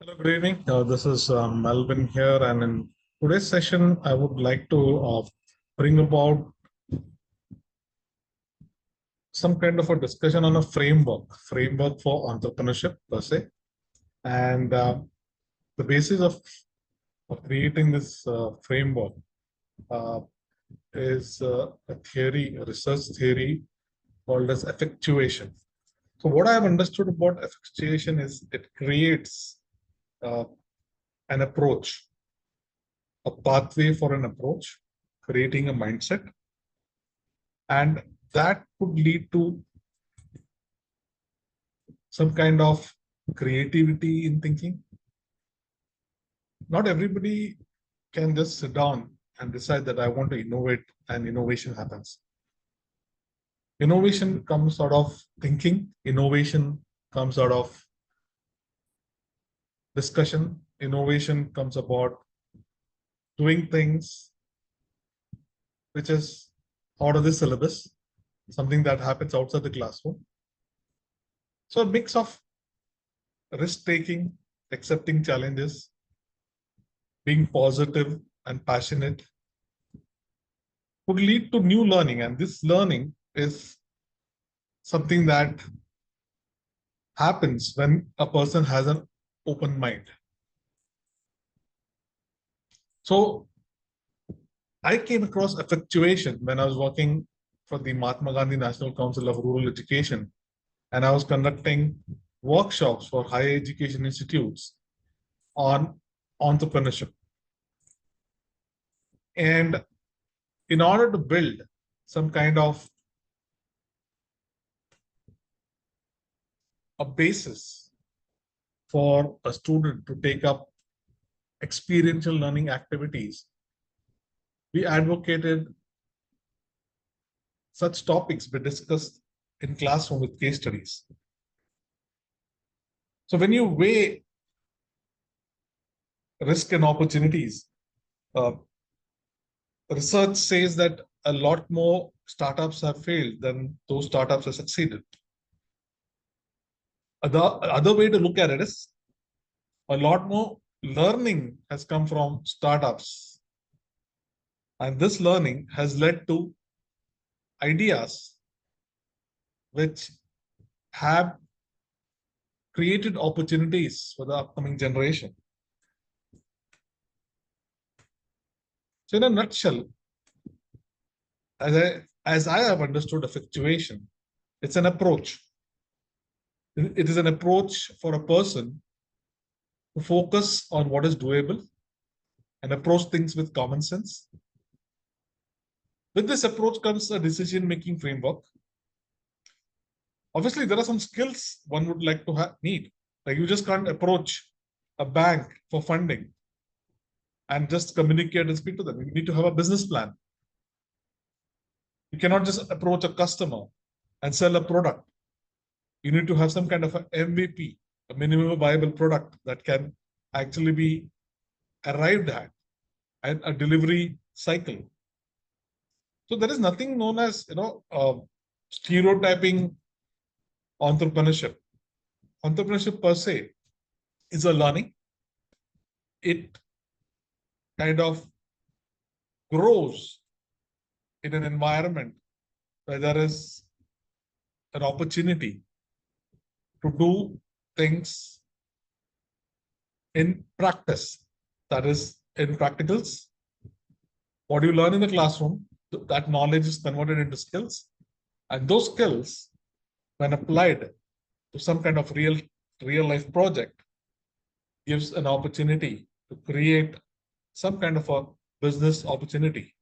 Hello, good evening. This is Melvin here, and in today's session, I would like to bring about some kind of a discussion on a framework for entrepreneurship per se, and the basis of creating this framework uh, is a research theory called as effectuation. So, what I have understood about effectuation is it creates uh, an approach, a pathway for an approach, creating a mindset, and that could lead to some kind of creativity in thinking. Not everybody can just sit down and decide that I want to innovate, and innovation happens. Innovation comes out of thinking, innovation comes out of discussion, innovation comes about doing things which is out of the syllabus, something that happens outside the classroom. So a mix of risk taking, accepting challenges, being positive and passionate would lead to new learning. And this learning is something that happens when a person has an open mind. So I came across effectuation when I was working for the Mahatma Gandhi National Council of Rural Education, and I was conducting workshops for higher education institutes on entrepreneurship. And in order to build some kind of a basis for a student to take up experiential learning activities, we advocated such topics be discussed in classroom with case studies. So when you weigh risk and opportunities, uh, research says that a lot more startups have failed than those startups have succeeded. The other way to look at it is a lot more learning has come from startups. And this learning has led to ideas which have created opportunities for the upcoming generation. So in a nutshell, as I have understood effectuation, it's an approach. It is an approach for a person to focus on what is doable and approach things with common sense. With this approach comes a decision-making framework. Obviously, there are some skills one would like to need. Like you just can't approach a bank for funding and just communicate and speak to them. You need to have a business plan. You cannot just approach a customer and sell a product. You need to have some kind of an MVP, a minimum viable product that can actually be arrived at, and a delivery cycle. So there is nothing known as stereotyping entrepreneurship. Entrepreneurship per se is a learning. It kind of grows in an environment where there is an opportunity to do things in practice. That is, in practicals, what you learn in the classroom, that knowledge is converted into skills. And those skills, when applied to some kind of real life project, gives an opportunity to create some kind of a business opportunity.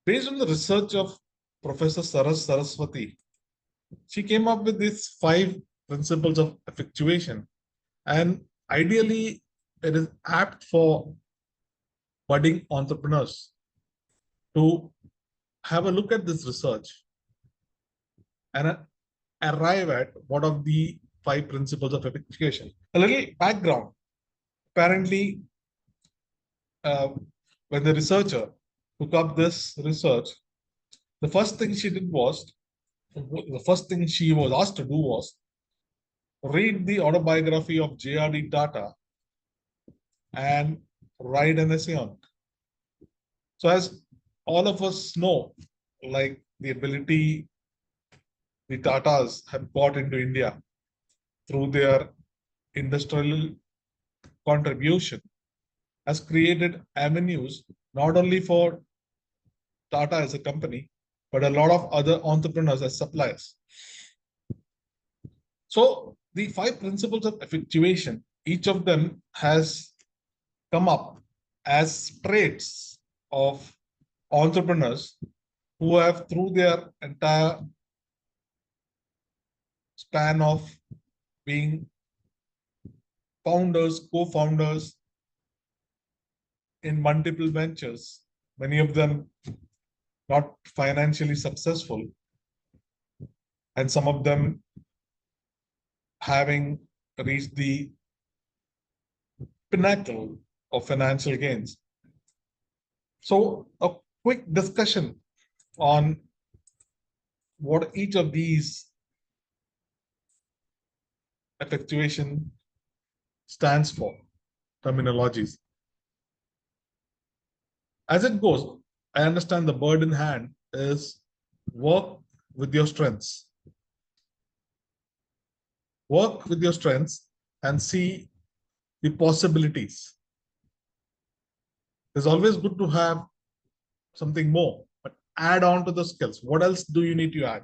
Based on the research of Professor Saraswati, she came up with these 5 principles of effectuation. And ideally, it is apt for budding entrepreneurs to have a look at this research and arrive at what are the 5 principles of effectuation. A little background. Apparently, when the researcher took up this research, the first thing she was asked to do was, read the autobiography of J.R.D. Tata and write an essay on it. So as all of us know, like the ability the Tatas have brought into India through their industrial contribution has created avenues not only for Tata as a company, but a lot of other entrepreneurs as suppliers. So the 5 principles of effectuation, each of them has come up as traits of entrepreneurs who have, through their entire span of being founders, co-founders in multiple ventures, many of them not financially successful, and some of them having reached the pinnacle of financial gains. So a quick discussion on what each of these effectuation stands for, terminologies. As it goes, I understand the bird in hand is work with your strengths. Work with your strengths and see the possibilities. It's always good to have something more, but add on to the skills. What else do you need to add?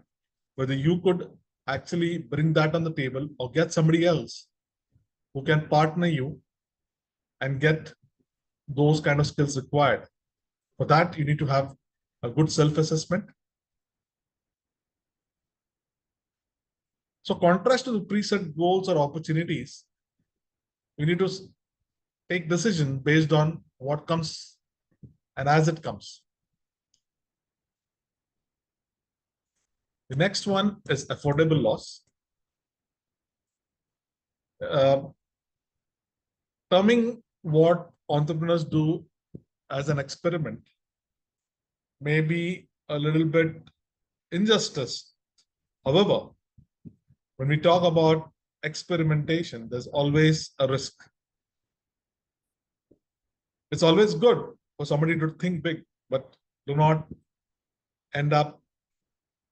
Whether you could actually bring that on the table or get somebody else who can partner you and get those kind of skills required. For that, you need to have a good self-assessment. So contrast to the preset goals or opportunities, you need to take decision based on what comes and as it comes. The next one is affordable loss. Terming what entrepreneurs do as an experiment may be a little bit injustice. However, when we talk about experimentation, there's always a risk. It's always good for somebody to think big, but do not end up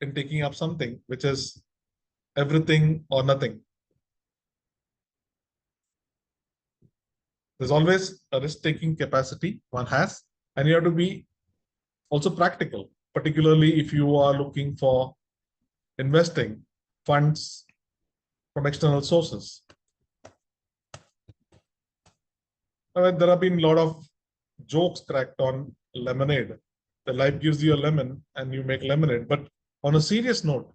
in taking up something which is everything or nothing. There's always a risk-taking capacity one has, and you have to be also practical, particularly if you are looking for investing funds from external sources. There have been a lot of jokes cracked on lemonade. The life gives you a lemon and you make lemonade. But on a serious note,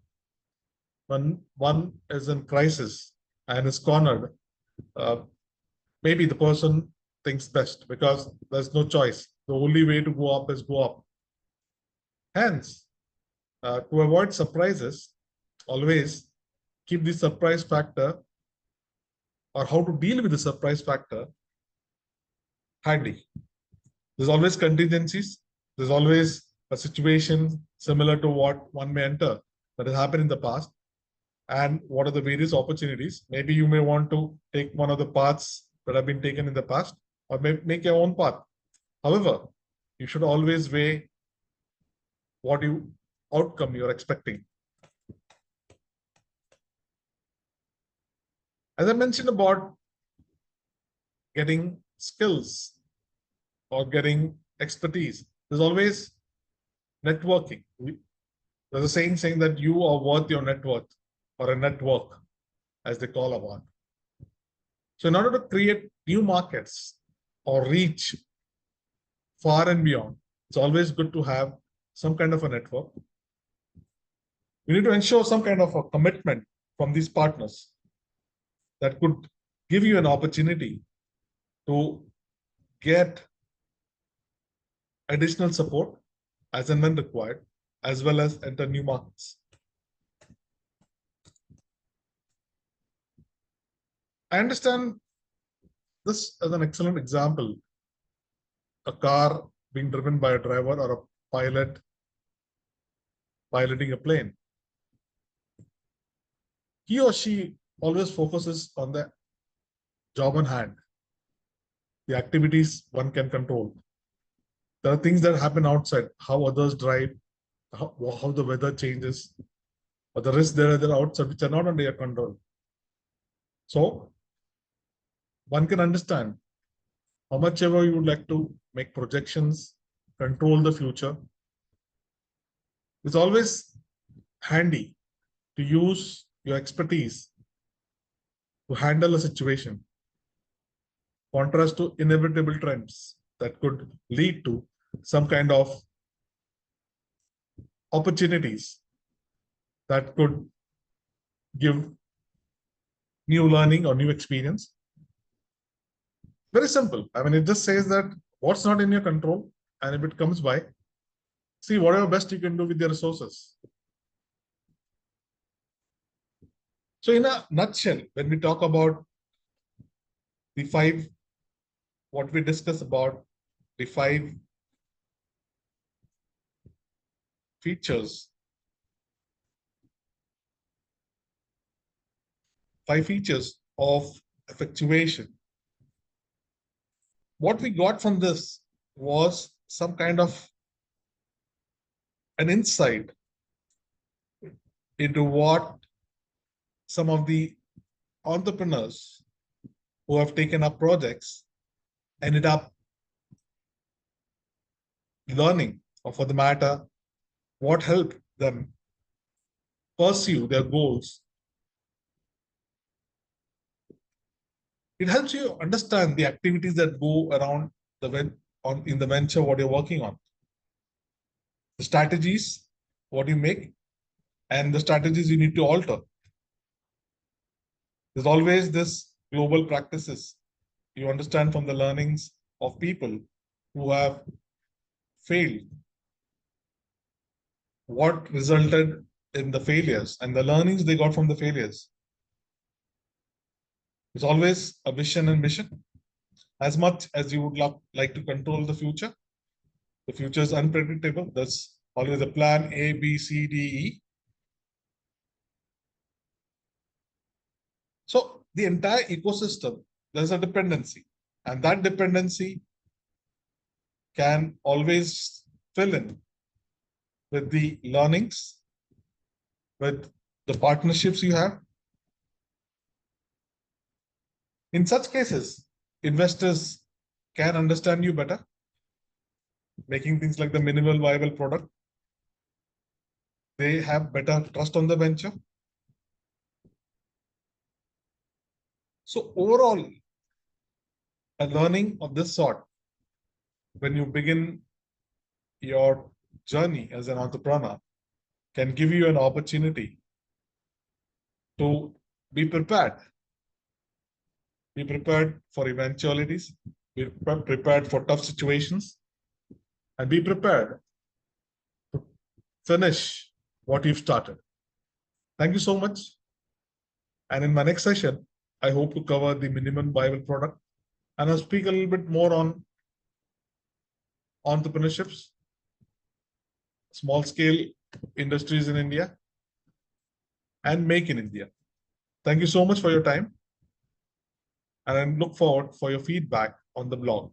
when one is in crisis and is cornered, maybe the person thinks best because there's no choice. The only way to go up is go up. Hence, to avoid surprises, always keep the surprise factor or how to deal with the surprise factor handy. There's always contingencies. There's always a situation similar to what one may enter that has happened in the past. And what are the various opportunities? Maybe you may want to take one of the paths that have been taken in the past or make your own path. However, you should always weigh what outcome you're expecting. As I mentioned about getting skills or getting expertise, there's always networking. There's a saying that you are worth your net worth, or a network, as they call upon. So in order to create new markets or reach far and beyond, it's always good to have some kind of a network. We need to ensure some kind of a commitment from these partners that could give you an opportunity to get additional support as and when required, as well as enter new markets. I understand this as an excellent example. A car being driven by a driver or a pilot piloting a plane. He or she always focuses on the job on hand, the activities one can control. There are things that happen outside, how others drive, how the weather changes, or the risks that are outside, which are not under your control. So one can understand how much ever you would like to make projections, control the future. It's always handy to use your expertise to handle a situation, contrast to inevitable trends that could lead to some kind of opportunities that could give new learning or new experience. Very simple. I mean, it just says that what's not in your control, and if it comes by, see whatever best you can do with your resources. So in a nutshell, when we talk about the five, what we discuss about the five features, of effectuation. What we got from this was some kind of an insight into what some of the entrepreneurs who have taken up projects ended up learning, or for the matter, what helped them pursue their goals. It helps you understand the activities that go around in the venture, what you're working on, the strategies, what you make, and the strategies you need to alter. There's always this global practices you understand from the learnings of people who have failed, what resulted in the failures and the learnings they got from the failures. It's always a vision and mission. As much as you would like to control the future is unpredictable. There's always a plan A, B, C, D, E. So the entire ecosystem, there's a dependency, and that dependency can always fill in with the learnings, with the partnerships you have. In such cases, investors can understand you better, making things like the minimal viable product. They have better trust on the venture. So overall, a learning of this sort, when you begin your journey as an entrepreneur, can give you an opportunity to be prepared. Be prepared for eventualities, be prepared for tough situations, and be prepared to finish what you've started. Thank you so much. And in my next session, I hope to cover the minimum viable product, and I'll speak a little bit more on entrepreneurships, small scale industries in India, and make in India. Thank you so much for your time, and I look forward for your feedback on the blog.